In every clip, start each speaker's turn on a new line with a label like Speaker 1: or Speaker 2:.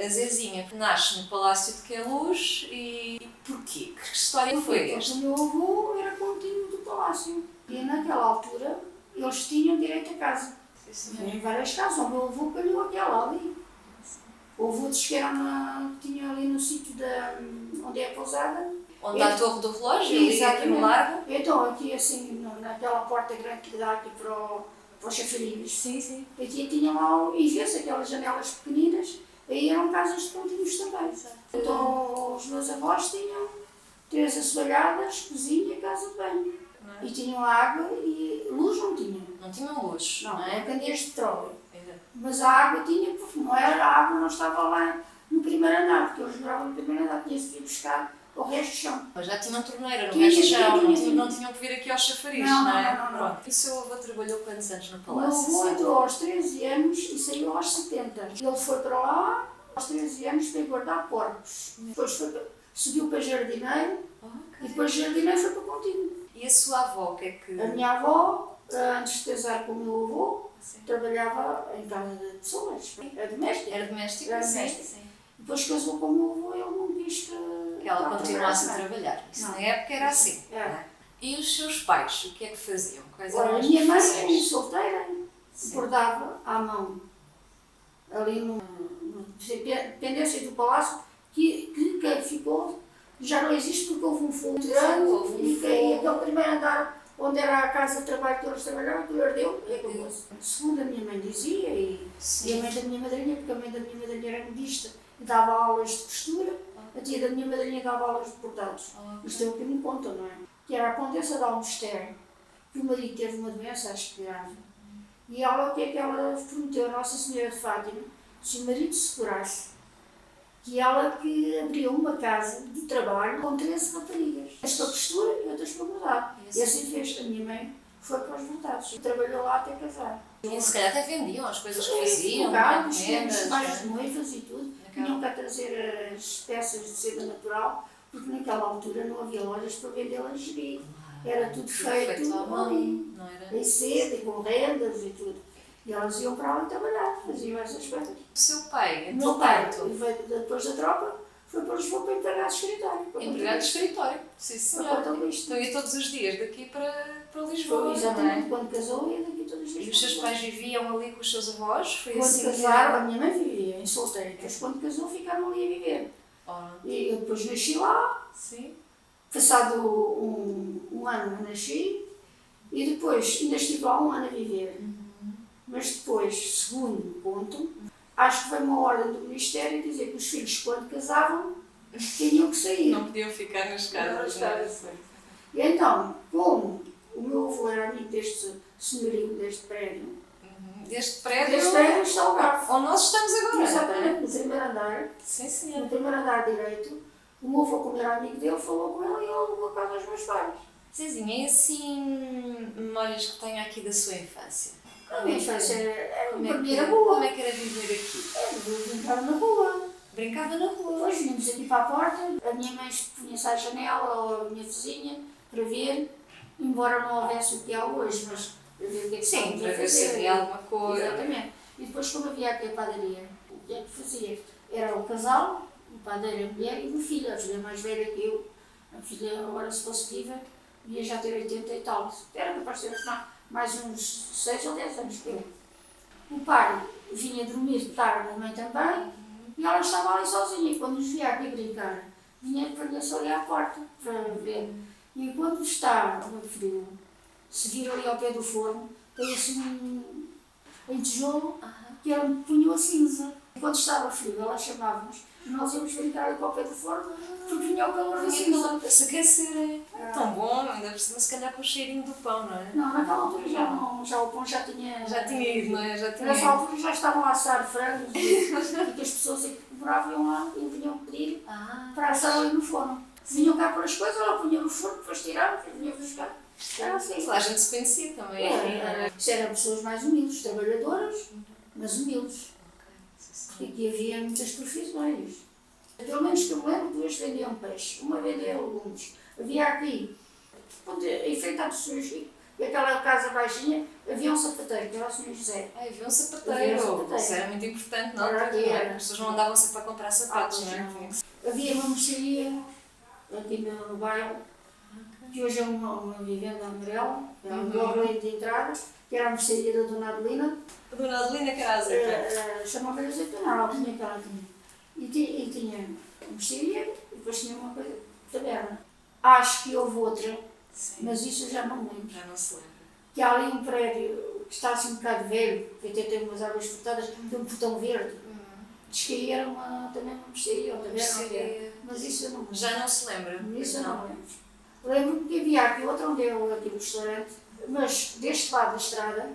Speaker 1: A Zezinha nasce no Palácio de Queluz e porquê? Que história foi esta?
Speaker 2: O meu avô era contínuo do palácio e naquela altura eles tinham direito a casa. Em várias casas, o meu avô calhou aquela ali. O avô de que tinha ali no sítio onde é a pousada.
Speaker 1: Onde há a torre do relógio, ali aqui no largo?
Speaker 2: Então, aqui assim, naquela porta grande que dá aqui para os chafariz.
Speaker 1: Sim, sim.
Speaker 2: Aqui tinha lá, e vê-se aquelas janelas pequeninas, aí eram casas de contínuos também. Então, os meus avós tinham 3 assoalhadas, cozinha e casa de banho. E tinham água e luz não tinham.
Speaker 1: Não tinham luz,
Speaker 2: não
Speaker 1: é?
Speaker 2: Candeias de petróleo. Mas a água tinha, porque não era, a água não estava lá no primeiro andar, porque eles moravam no primeiro andar, tinha-se de ir buscar o resto do chão.
Speaker 1: Mas já tinham torneira no resto do chão, não tinham que vir aqui aos chafariz, não é?
Speaker 2: Não.
Speaker 1: E o seu avô trabalhou quantos anos no
Speaker 2: O meu
Speaker 1: palácio?
Speaker 2: avô entrou aos 13 anos e saiu aos 70. Ele foi para lá, aos 13 anos, para guardar porcos. Depois subiu para jardineiro e depois jardineiro foi para contínuo.
Speaker 1: E a sua avó, o que é que...
Speaker 2: A minha avó, antes de casar com o meu avô, trabalhava em casa de pessoas. Era doméstica.
Speaker 1: Era doméstica? Sim.
Speaker 2: Depois casou com o meu avô, ele não quis
Speaker 1: que ela continuasse a trabalhar. Isso na época era assim.
Speaker 2: É.
Speaker 1: E os seus pais, o que é que faziam? Quais
Speaker 2: Olha,
Speaker 1: eram
Speaker 2: a
Speaker 1: as
Speaker 2: minha mãe
Speaker 1: profissões?
Speaker 2: era solteira, bordava à mão, ali no dependência do palácio, que ficou, já não existe porque houve um fogo grande e aquele primeiro andar onde era a casa de trabalho que eles trabalhavam, aquilo ardeu e acabou-se. Segundo a minha mãe dizia, e a mãe da minha madrinha, porque a mãe da minha madrinha era modista, dava aulas de costura, a tia da minha madrinha dava aulas de bordados. Isto é o que me contam, não é? Que era a Condessa de Almoster, que o marido teve uma doença, acho que grave. E ela, o que é que ela prometeu a Nossa Senhora de Fátima? Se o marido se curasse, que ela que abriu uma casa de trabalho com 13 raparigas. Esta costura e outras para bordar. E assim fez. A minha mãe foi para os bordados e trabalhou lá até casar.
Speaker 1: E se calhar até vendiam as coisas que faziam,
Speaker 2: encomendas, baixos noivas e tudo. Vinham cá trazer as peças de seda natural, porque naquela altura não havia lojas para vender lingerie. Era tudo feito
Speaker 1: à mão,
Speaker 2: ali,
Speaker 1: não era?
Speaker 2: em seda, e com rendas e tudo. E elas iam para lá trabalhar, faziam essas coisas.
Speaker 1: O seu pai,
Speaker 2: O meu pai,
Speaker 1: entretanto...
Speaker 2: depois da tropa, foi para Lisboa para empregado de escritório.
Speaker 1: Empregado de escritório, sim senhor. Então ia todos os dias daqui para Lisboa,
Speaker 2: exatamente,
Speaker 1: não é?
Speaker 2: quando casou ia daqui todos os dias.
Speaker 1: E os seus pais viviam ali com os seus avós? Foi
Speaker 2: quando
Speaker 1: assim
Speaker 2: casaram, a minha mãe vivia em Solteiras. Quando casou ficaram ali a viver. E eu depois nasci lá.
Speaker 1: Sim.
Speaker 2: Passado um ano eu nasci e depois ainda estive lá um ano a viver. Mas depois, segundo conto, acho que veio uma ordem do Ministério dizer que os filhos, quando casavam, tinham que sair.
Speaker 1: Não podiam ficar nas casas.
Speaker 2: E então, como o meu avô era amigo deste senhorio, deste prédio,
Speaker 1: Deste prédio
Speaker 2: está o garfo.
Speaker 1: onde nós estamos agora.
Speaker 2: Exatamente, no primeiro andar.
Speaker 1: Sim, senhor.
Speaker 2: No primeiro andar direito, o meu avô, como era amigo dele, falou com ele e ele levou a casa aos meus pais.
Speaker 1: Zezinha, e assim, memórias que tenho aqui da sua infância?
Speaker 2: A minha infância era uma primeira rua.
Speaker 1: Como é que era viver aqui?
Speaker 2: Eu brincava na rua.
Speaker 1: Brincava na rua.
Speaker 2: Depois vínhamos aqui para a porta, a minha mãe punha-se à janela, ou a minha vizinha, para ver, embora não houvesse o que há hoje, mas para ver o que é que
Speaker 1: sim, para ver se havia alguma coisa.
Speaker 2: Exatamente. E depois, como havia aqui a padaria, o que é que fazia? Era o casal, o padeiro, a mulher e uma filha, a filha mais velha que eu. A filha, agora se fosse viva, ia já ter 80 e tal. Era capaz de ter mais uns 6 ou 10 anos que eu. O pai vinha dormir tarde, a mãe também, e ela estava ali sozinha. E quando nos via aqui brincar, vinha-se ali à porta para ver. E enquanto está no frio, se vira ali ao pé do forno, tem assim um tijolo que ela punha a cinza. E quando estava frio, ela chamava-nos, e nós íamos brincar ali para o pé do forno, porque vinha o calor da cinza.
Speaker 1: Se aquecer, tão bom, ainda por cima, se calhar com o cheirinho do pão, não é?
Speaker 2: Não, naquela altura já o pão já tinha...
Speaker 1: Já tinha ido, não é? Já tinha
Speaker 2: Nessa altura já estavam a assar frangos e que as pessoas que moravam lá e vinham pedir para assar ali no forno. Vinham cá por as coisas, ela punha no forno, depois tirava, depois vinha buscar. Era assim.
Speaker 1: Lá a gente se conhecia também.
Speaker 2: Isto eram pessoas mais humildes, trabalhadoras, mas humildes. E aqui havia muitas profissões. Pelo menos que eu me lembro, duas vendiam peixe, uma vendia legumes. Havia aqui, em frente à do Sr. Chico, e aquela casa baixinha, havia um sapateiro, que era o Sr. José.
Speaker 1: Havia um
Speaker 2: Havia um
Speaker 1: sapateiro.
Speaker 2: sapateiro.
Speaker 1: Isso era muito importante, não?
Speaker 2: Era,
Speaker 1: Porque
Speaker 2: era.
Speaker 1: as pessoas não andavam sempre a comprar sapatos,
Speaker 2: pois
Speaker 1: não é?
Speaker 2: não. Havia uma mercearia aqui no bairro, que hoje é uma vivenda amarela, logo ali de entrada, que era a mercearia da Dona Adelina.
Speaker 1: A Dona Adelina que era azeite.
Speaker 2: Chamava-lhe azeitona, ela tinha que ela tinha. E tinha mercearia e depois tinha uma coisa, taberna. Acho que houve outra,
Speaker 1: Sim.
Speaker 2: mas isso eu já não me lembro.
Speaker 1: Já não se lembra.
Speaker 2: Que há ali um prédio que está assim um bocado velho, que até tem umas águas furtadas, tem um portão verde. Diz que aí era também uma mercearia, ou taberna, mas isso eu não me lembro.
Speaker 1: Já não se lembra?
Speaker 2: Isso eu não me lembro. Lembro-me que havia aqui outra onde eu aqui no restaurante, mas deste lado da estrada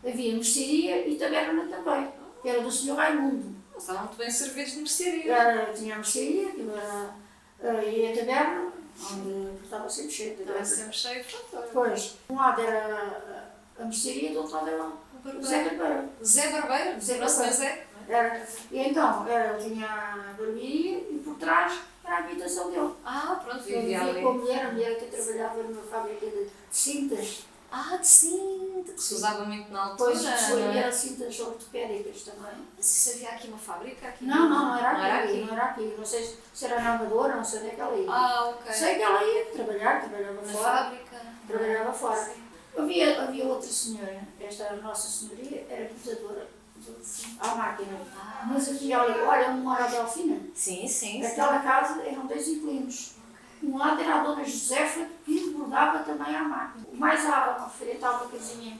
Speaker 2: havia mercearia e taberna também, que era do Sr. Raimundo.
Speaker 1: Estavam muito bem servidos de mercearia.
Speaker 2: Tinha a mercearia, e a taberna, onde estava sempre cheio de
Speaker 1: Estava sempre cheio, pronto.
Speaker 2: Pois, um lado era a mercearia, do outro lado era o Zé Barbeiro.
Speaker 1: Zé Barbeiro?
Speaker 2: Zé
Speaker 1: Nosso
Speaker 2: Barbeiro.
Speaker 1: Zé?
Speaker 2: E então, tinha a barbearia e por trás era a habitação dele.
Speaker 1: Pronto,
Speaker 2: Ele
Speaker 1: vivia
Speaker 2: vivia
Speaker 1: ali.
Speaker 2: com a mulher que trabalhava numa fábrica de cintas.
Speaker 1: De cinta, que se usava muito na altura.
Speaker 2: Depois
Speaker 1: não é?
Speaker 2: era cintas ortopédicas também.
Speaker 1: Mas isso havia aqui uma fábrica? Aqui
Speaker 2: Não era
Speaker 1: Não era
Speaker 2: aqui, não era aqui. Não sei se era na Amadora, não sei onde é que ela ia.
Speaker 1: Ok.
Speaker 2: Sei que ela ia trabalhava
Speaker 1: Na
Speaker 2: fora.
Speaker 1: fábrica?
Speaker 2: Trabalhava fora.
Speaker 1: Sim.
Speaker 2: Havia outra senhora, esta Nossa Senhoria, era cortadora à máquina. Mas havia ali, olha, uma hora de Alfina.
Speaker 1: Sim.
Speaker 2: Aquela casa eram 2 inquilinos. Um lado era a Dona Josefa, que bordava também à máquina. Mais à frente estava uma casinha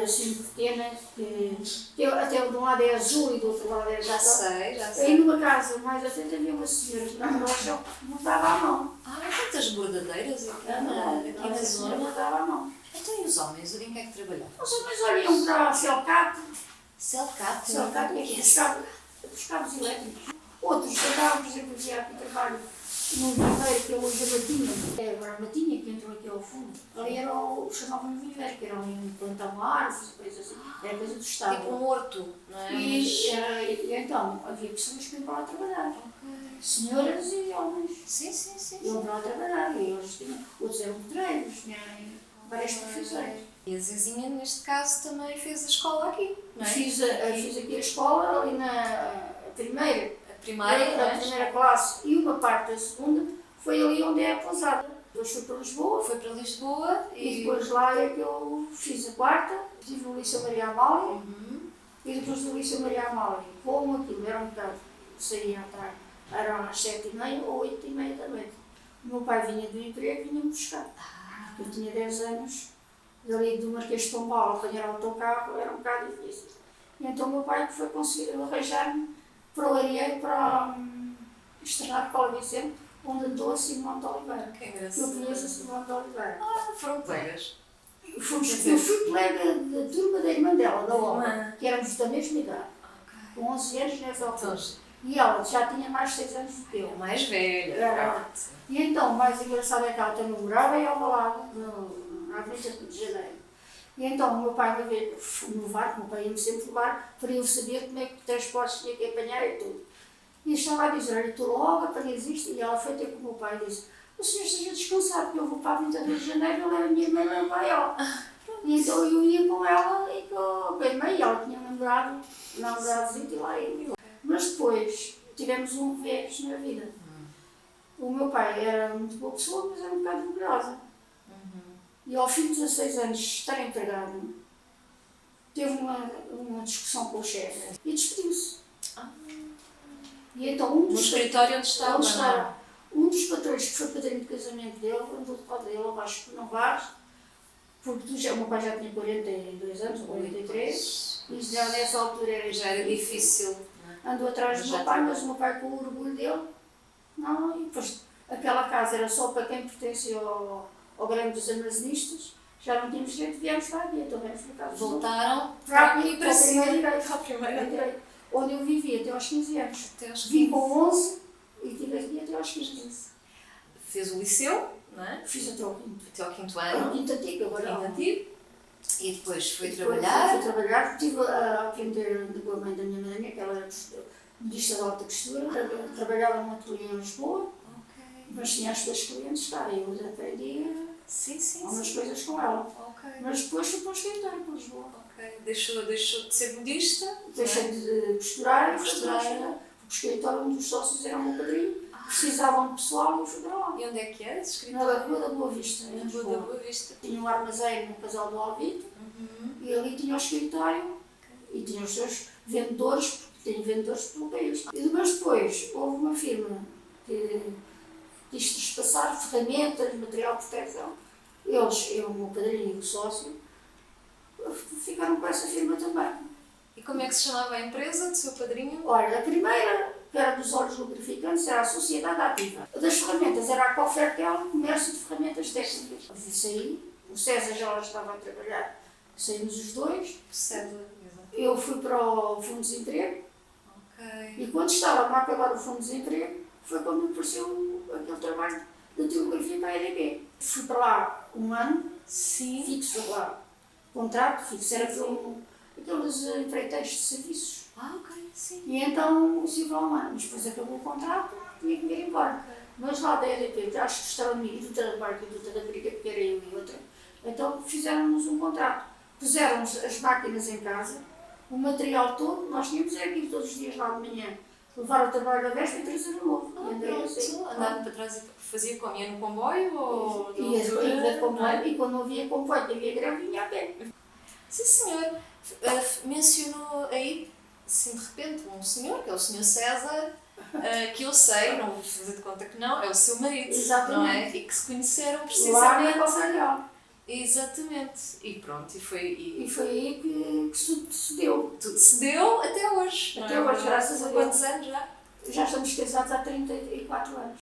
Speaker 2: assim pequena, que até de um lado é azul e do outro lado é
Speaker 1: Já sei.
Speaker 2: Aí numa casa mais à frente havia uma senhora que não rocha, bordava à mão.
Speaker 1: Quantas bordadeiras aqui na
Speaker 2: A senhora
Speaker 1: zona.
Speaker 2: bordava à mão.
Speaker 1: Então e os homens? Em que é que trabalhavam?
Speaker 2: Os homens olham para o Celcat,
Speaker 1: Celcat?
Speaker 2: Celcat é que os cabos elétricos. Outros andavam, por exemplo, havia aqui trabalho no viveiro, que é hoje a Matinha, é agora a Matinha, que entrou aqui ao fundo. Ali era o chamavam viveiro, que era ali um plantão árvores, coisas assim, era coisa do Estado.
Speaker 1: Tipo um horto, não é?
Speaker 2: E então, havia pessoas que iam para lá trabalhar. Senhoras e homens.
Speaker 1: Sim.
Speaker 2: Iam para lá trabalhar, e eles tinham, outros eram pedreiros, tinham várias profissões.
Speaker 1: E a Zezinha, neste caso, também fez a escola aqui, não é?
Speaker 2: Fiz aqui a escola, ali na primeira.
Speaker 1: A primária, não
Speaker 2: A
Speaker 1: é?
Speaker 2: primeira classe e uma parte da segunda foi ali onde é a pousada. Depois fui para Lisboa
Speaker 1: Foi para Lisboa
Speaker 2: e depois lá é que eu fiz a quarta, estive no Liceu Maria Amália e depois do Liceu Maria Amália, como aquilo era um bocado, saía à tarde, eram às 7h30 ou 8h30 da noite. O meu pai vinha do emprego e vinha-me buscar. Eu tinha 10 anos, dali do Marquês de Pombal, apanhar o autocarro era um bocado difícil. E então o meu pai foi conseguir arranjar-me para o Arieiro, para estrenar Paulo Vicente, onde andou a Simão de Oliveira.
Speaker 1: Que
Speaker 2: Eu
Speaker 1: engraçado.
Speaker 2: conheço a Simão de Oliveira.
Speaker 1: Foram colegas.
Speaker 2: Eu fui colega da turma da irmã dela, da Olga, que éramos da mesma idade, com 11 anos nessa altura. E ela já tinha mais 6 anos do que eu.
Speaker 1: Mais velha.
Speaker 2: Era. E então, o mais engraçado é que ela também morava em Alvalade, na Avenida de Janeiro. E então o meu pai me veio no levar, o meu pai ia-me sempre levar, para eu saber como é que transportes tinha que apanhar e tudo. E estava a dizer, olha, tu logo apanhas isto, e ela foi ter com o meu pai e disse, o senhor esteja descansado, porque eu vou para a 22 de Janeiro, eu levo a minha irmã e levo ela. E então eu ia com ela e com a irmã, e ela tinha namorado e lá ia. Mas depois tivemos um revés na vida. O meu pai era muito boa pessoa, mas era um bocado orgulhosa. E ao fim de 16 anos de estar empregado, teve uma discussão com o chefe e despediu-se. E então
Speaker 1: No escritório onde estava?
Speaker 2: Um dos patrões que foi padrinho de casamento dele, andou de lado dele abaixo não vais, porque o meu pai já tinha 42 anos, ou 43, e já nessa altura
Speaker 1: Já era difícil.
Speaker 2: Andou atrás do meu pai, mas o meu pai, com o orgulho dele, não, e depois aquela casa era só para quem pertencia ao grande dos armazenistas, já não tínhamos jeito, viemos para aqui, então viemos para cá.
Speaker 1: Voltaram para aqui para cima.
Speaker 2: Para a primeira direita, onde eu vivi até aos 15 anos.
Speaker 1: Até aos 15.
Speaker 2: Vim com 11 e estive aqui até aos 15.
Speaker 1: Fez o liceu, não é?
Speaker 2: Fiz até ao quinto.
Speaker 1: Até ao quinto
Speaker 2: Era o
Speaker 1: ano.
Speaker 2: quinto antigo, agora não.
Speaker 1: Quinto antigo. E depois foi
Speaker 2: Depois
Speaker 1: trabalhar.
Speaker 2: Fui trabalhar, estive a aprender com a mãe da minha madrinha, que ela era modista de alta costura, trabalhava num ateliê em Lisboa, mas tinha as suas clientes cá, e eu aprendi
Speaker 1: Sim, sim,
Speaker 2: algumas
Speaker 1: sim.
Speaker 2: coisas com ela.
Speaker 1: Ok.
Speaker 2: Mas depois fui para o escritório para Lisboa.
Speaker 1: Ok. Deixou de ser budista.
Speaker 2: Deixei de costurar e fui para
Speaker 1: Costurar.
Speaker 2: o escritório. Porque o escritório, um dos sócios era o meu padrinho,
Speaker 1: Ah.
Speaker 2: precisavam de pessoal e eu fui para lá.
Speaker 1: E onde é que é esse
Speaker 2: Na
Speaker 1: escritório?
Speaker 2: Rua da Boa Vista, em
Speaker 1: Na Rua
Speaker 2: Lisboa.
Speaker 1: da Boa Vista.
Speaker 2: Tinha um armazém no Casal do Alvito
Speaker 1: Uhum.
Speaker 2: e ali tinha o escritório e tinha os seus vendedores, porque tem vendedores pelo país. E depois houve uma firma que quis trespassar ferramentas, material de proteção. Eles, eu, o meu padrinho e o sócio, ficaram com essa firma também.
Speaker 1: E como é que se chamava a empresa do seu padrinho?
Speaker 2: Olha, a primeira, que era dos óleos lubrificantes, era a Sociedade Ativa. A das ferramentas era a Cofertel, Comércio de Ferramentas Técnicas. Disse aí, o César já lá estava a trabalhar, saímos os dois.
Speaker 1: César.
Speaker 2: Eu fui para o Fundo de Desemprego
Speaker 1: Ok.
Speaker 2: e quando estava a acabar o Fundo de Desemprego, foi quando me apareceu aquele trabalho de tipografia para a EDP. Fui para lá um ano,
Speaker 1: Sim.
Speaker 2: fixo lá, contrato fixo, era aqueles empreiteiros de serviços.
Speaker 1: Ah, ok. Sim.
Speaker 2: E então estive lá um ano, mas depois acabou o contrato, tinha que me ir embora. Mas lá da EDP, já acho que gostaram de mim, e do trabalho e do da briga, porque era eu e outra, então fizeram-nos um contrato. Puseram-nos as máquinas em casa, o material todo, nós tínhamos aqui todos os dias lá de manhã, levar o trabalho da véspera e trazer o novo.
Speaker 1: Ah,
Speaker 2: E andei assim.
Speaker 1: andava para trás e fazia como? Ia no comboio ou...
Speaker 2: Ia de comboio, e quando não havia comboio, havia greve, vinha a pé.
Speaker 1: Sim, senhor. Mencionou aí, assim, de repente, um senhor, que é o senhor César, que eu sei, não vou fazer de conta que não, é o seu marido,
Speaker 2: Exatamente.
Speaker 1: não é? E que se conheceram
Speaker 2: Lá na
Speaker 1: precisamente.
Speaker 2: Cofertel.
Speaker 1: Exatamente. E pronto, e foi...
Speaker 2: E foi aí que se deu.
Speaker 1: Tudo se deu até hoje.
Speaker 2: Até
Speaker 1: não é?
Speaker 2: hoje, graças a Deus.
Speaker 1: Quantos anos já?
Speaker 2: Já estamos casados há 34 anos.